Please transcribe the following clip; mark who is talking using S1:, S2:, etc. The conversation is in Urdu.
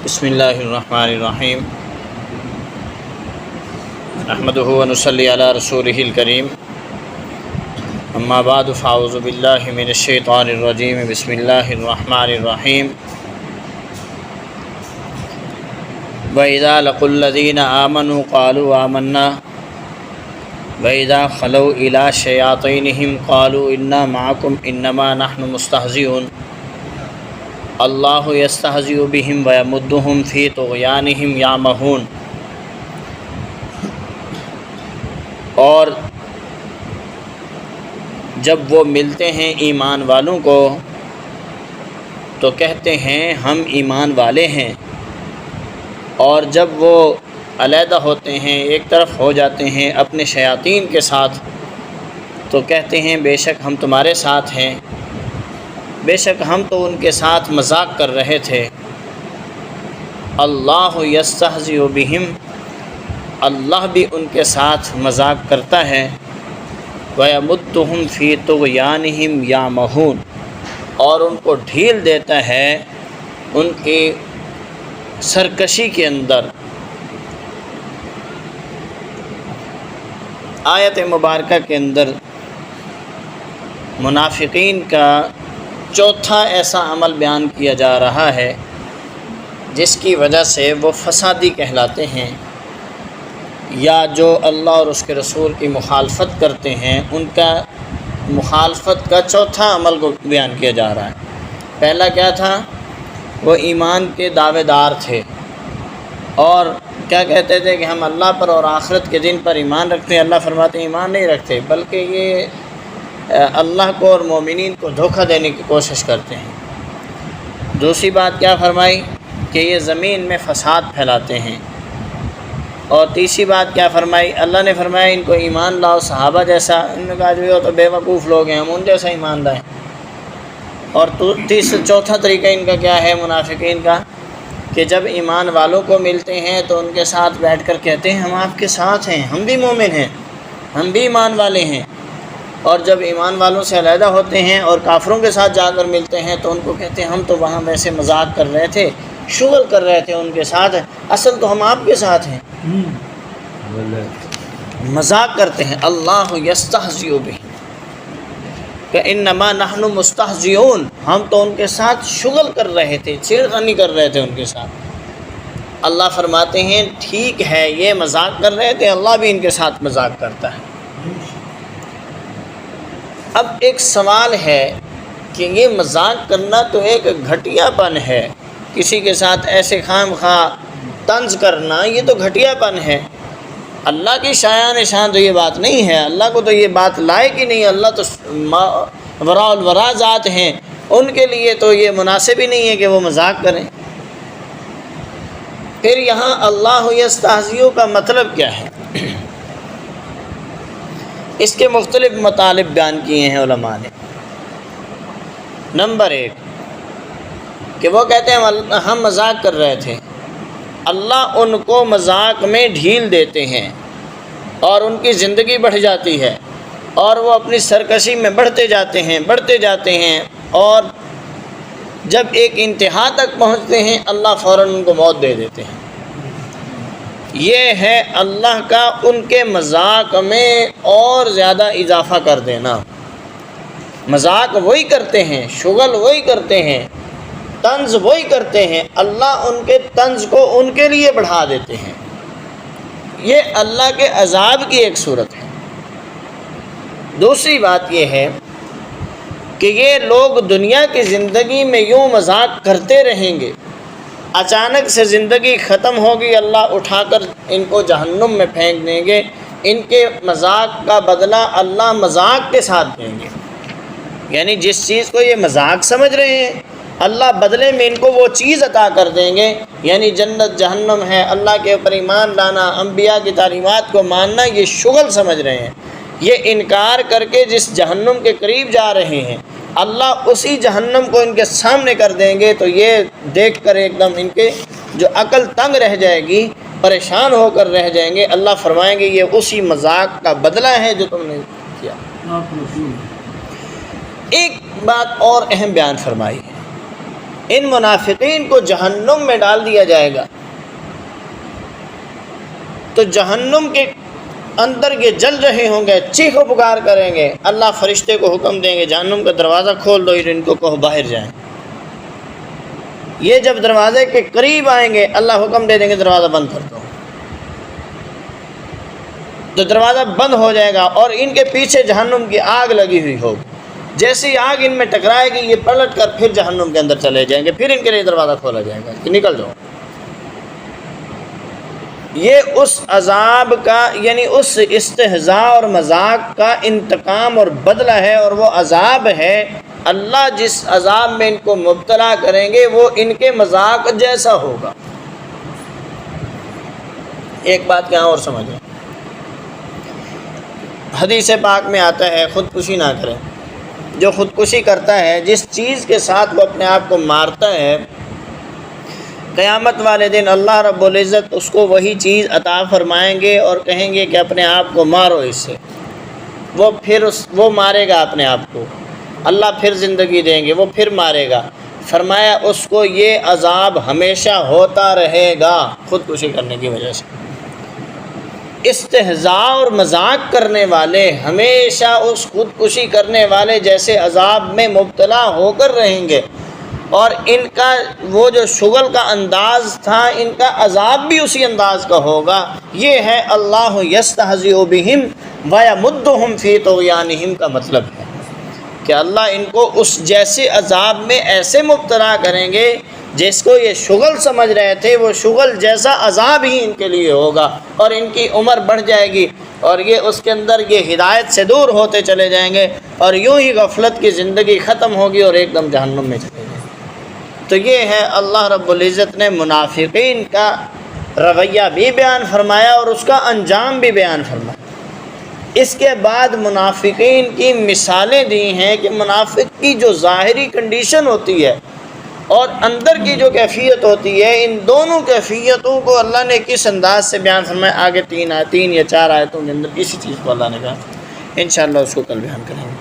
S1: بسم اللہ الرحمن الرحیم نحمدہ ونصلی علی رسولہ الکریم اما بعد فاعوذ باللہ من الشیطان الرجیم بسم اللہ الرحمن الرحیم وَإِذَا لَقُوا الَّذِينَ آمَنُوا قَالُوا آمَنَّا وَإِذَا خَلَوْا إِلَىٰ شَيَاطِينِهِمْ قَالُوا إِنَّا مَعَكُمْ إِنَّمَا نَحْنُ مُسْتَهْزِئُونَ اللہ یستہزئ بہم ویمدہم فی طغیانہم یعمہون۔ اور جب وہ ملتے ہیں ایمان والوں کو تو کہتے ہیں ہم ایمان والے ہیں، اور جب وہ علیحدہ ہوتے ہیں، ایک طرف ہو جاتے ہیں اپنے شیاطین کے ساتھ، تو کہتے ہیں بے شک ہم تمہارے ساتھ ہیں، بے شک ہم تو ان کے ساتھ مذاق کر رہے تھے۔ اللہ یستہزئ بہم، اللہ بھی ان کے ساتھ مذاق کرتا ہے، وَیَمُدُّہُمْ فِی طُغْیَانِہِمْ یَعْمَہُونَ، اور ان کو ڈھیل دیتا ہے ان کی سرکشی کے اندر۔ آیت مبارکہ کے اندر منافقین کا چوتھا ایسا عمل بیان کیا جا رہا ہے جس کی وجہ سے وہ فسادی کہلاتے ہیں، یا جو اللہ اور اس کے رسول کی مخالفت کرتے ہیں ان کا مخالفت کا چوتھا عمل کو بیان کیا جا رہا ہے۔ پہلا کیا تھا؟ وہ ایمان کے دعوے دار تھے اور کیا کہتے تھے کہ ہم اللہ پر اور آخرت کے دن پر ایمان رکھتے ہیں۔ اللہ فرماتے ہیں ایمان نہیں رکھتے، بلکہ یہ اللہ کو اور مومنین کو دھوکہ دینے کی کوشش کرتے ہیں۔ دوسری بات کیا فرمائی کہ یہ زمین میں فساد پھیلاتے ہیں، اور تیسری بات کیا فرمائی؟ اللہ نے فرمایا ان کو ایمان لاؤ صحابہ جیسا، ان نے کہا جو یہ تو بے وقوف لوگ ہیں، ہم ان جیسا ایمان لائیں۔ اور چوتھا طریقہ ان کا کیا ہے منافقین کا، کہ جب ایمان والوں کو ملتے ہیں تو ان کے ساتھ بیٹھ کر کہتے ہیں ہم آپ کے ساتھ ہیں، ہم بھی مومن ہیں، ہم بھی ایمان والے ہیں، اور جب ایمان والوں سے علیحدہ ہوتے ہیں اور کافروں کے ساتھ جا کر ملتے ہیں تو ان کو کہتے ہیں ہم تو وہاں ویسے مذاق کر رہے تھے، شغل کر رہے تھے ان کے ساتھ، اصل تو ہم آپ کے ساتھ ہیں۔ مذاق کرتے ہیں۔ اللہ یستہزئ بہم انما نحن مستہزئون، ہم تو ان کے ساتھ شغل کر رہے تھے، چھیڑخانی کر رہے تھے ان کے ساتھ۔ اللہ فرماتے ہیں ٹھیک ہے یہ مذاق کر رہے تھے، اللہ بھی ان کے ساتھ مذاق کرتا ہے۔ اب ایک سوال ہے کہ یہ مذاق کرنا تو ایک گھٹیا پن ہے، کسی کے ساتھ ایسے خام خواہ طنز کرنا یہ تو گھٹیا پن ہے۔ اللہ کی شایان شان تو یہ بات نہیں ہے، اللہ کو تو یہ بات لائق ہی نہیں، اللہ تو وراء الورا ذات ہیں، ان کے لیے تو یہ مناسب ہی نہیں ہے کہ وہ مذاق کریں۔ پھر یہاں اللہ یستہزئ کا مطلب کیا ہے؟ اس کے مختلف مطالب بیان کیے ہیں علماء نے۔ نمبر 1 کہ وہ کہتے ہیں ہم مذاق کر رہے تھے، اللہ ان کو مذاق میں ڈھیل دیتے ہیں اور ان کی زندگی بڑھ جاتی ہے اور وہ اپنی سرکشی میں بڑھتے جاتے ہیں اور جب ایک انتہا تک پہنچتے ہیں اللہ فوراً ان کو موت دے دیتے ہیں۔ یہ ہے اللہ کا ان کے مذاق میں اور زیادہ اضافہ کر دینا۔ مذاق وہی کرتے ہیں، شغل وہی کرتے ہیں، طنز وہی کرتے ہیں، اللہ ان کے طنز کو ان کے لیے بڑھا دیتے ہیں۔ یہ اللہ کے عذاب کی ایک صورت ہے۔ دوسری بات یہ ہے کہ یہ لوگ دنیا کی زندگی میں یوں مذاق کرتے رہیں گے، اچانک سے زندگی ختم ہوگی، اللہ اٹھا کر ان کو جہنم میں پھینک دیں گے، ان کے مذاق کا بدلہ اللہ مذاق کے ساتھ دیں گے۔ یعنی جس چیز کو یہ مذاق سمجھ رہے ہیں اللہ بدلے میں ان کو وہ چیز عطا کر دیں گے، یعنی جنت جہنم ہے، اللہ کے اوپر ایمان لانا، انبیاء کی تعلیمات کو ماننا، یہ شغل سمجھ رہے ہیں۔ یہ انکار کر کے جس جہنم کے قریب جا رہے ہیں اللہ اسی جہنم کو ان کے سامنے کر دیں گے، تو یہ دیکھ کر ایک دم ان کے جو عقل تنگ رہ جائے گی، پریشان ہو کر رہ جائیں گے۔ اللہ فرمائیں گے یہ اسی مذاق کا بدلہ ہے جو تم نے کیا۔ ایک بات اور اہم بیان فرمائی ہے ان منافقین کو جہنم میں ڈال دیا جائے گا، تو جہنم کے اندر یہ جل رہے ہوں گے، چیخ و پکار کریں گے، اللہ فرشتے کو حکم دیں گے جہنم کا دروازہ کھول دو، ان کو کہو باہر جائیں۔ یہ جب دروازے کے قریب آئیں گے اللہ حکم دے دیں گے دروازہ بند کر دو، تو دروازہ بند ہو جائے گا اور ان کے پیچھے جہنم کی آگ لگی ہوئی ہوگی، جیسی آگ ان میں ٹکرائے گی یہ پلٹ کر پھر جہنم کے اندر چلے جائیں گے، پھر ان کے لیے دروازہ کھولا جائے گا کہ نکل جاؤ۔ یہ اس عذاب کا یعنی اس استہزاء اور مذاق کا انتقام اور بدلہ ہے، اور وہ عذاب ہے اللہ جس عذاب میں ان کو مبتلا کریں گے وہ ان کے مذاق جیسا ہوگا۔ ایک بات کیا اور سمجھیں، حدیث پاک میں آتا ہے خودکشی نہ کریں۔ جو خودکشی کرتا ہے، جس چیز کے ساتھ وہ اپنے آپ کو مارتا ہے، قیامت والے دن اللہ رب العزت اس کو وہی چیز عطا فرمائیں گے اور کہیں گے کہ اپنے آپ کو مارو اس سے، وہ مارے گا اپنے آپ کو، اللہ پھر زندگی دیں گے، وہ پھر مارے گا۔ فرمایا اس کو یہ عذاب ہمیشہ ہوتا رہے گا خودکشی کرنے کی وجہ سے۔ استہزاء اور مذاق کرنے والے ہمیشہ اس خودکشی کرنے والے جیسے عذاب میں مبتلا ہو کر رہیں گے، اور ان کا وہ جو شغل کا انداز تھا ان کا عذاب بھی اسی انداز کا ہوگا۔ یہ ہے اللہ یستہزئ بہم ویمدہم فی طغیانہم کا مطلب ہے کہ اللہ ان کو اس جیسے عذاب میں ایسے مبتلا کریں گے جس کو یہ شغل سمجھ رہے تھے، وہ شغل جیسا عذاب ہی ان کے لیے ہوگا، اور ان کی عمر بڑھ جائے گی اور یہ اس کے اندر یہ ہدایت سے دور ہوتے چلے جائیں گے، اور یوں ہی غفلت کی زندگی ختم ہوگی اور ایک دم جہنم میں چلے جائیں گے۔ تو یہ ہے اللہ رب العزت نے منافقین کا رویہ بھی بیان فرمایا اور اس کا انجام بھی بیان فرمایا۔ اس کے بعد منافقین کی مثالیں دی ہیں کہ منافق کی جو ظاہری کنڈیشن ہوتی ہے اور اندر کی جو کیفیت ہوتی ہے، ان دونوں کیفیتوں کو اللہ نے کس انداز سے بیان فرمایا، آگے 3 یا 4 آیتوں کے اندر اسی چیز کو اللہ نے کہا۔ انشاءاللہ اس کو کل بیان کریں گے۔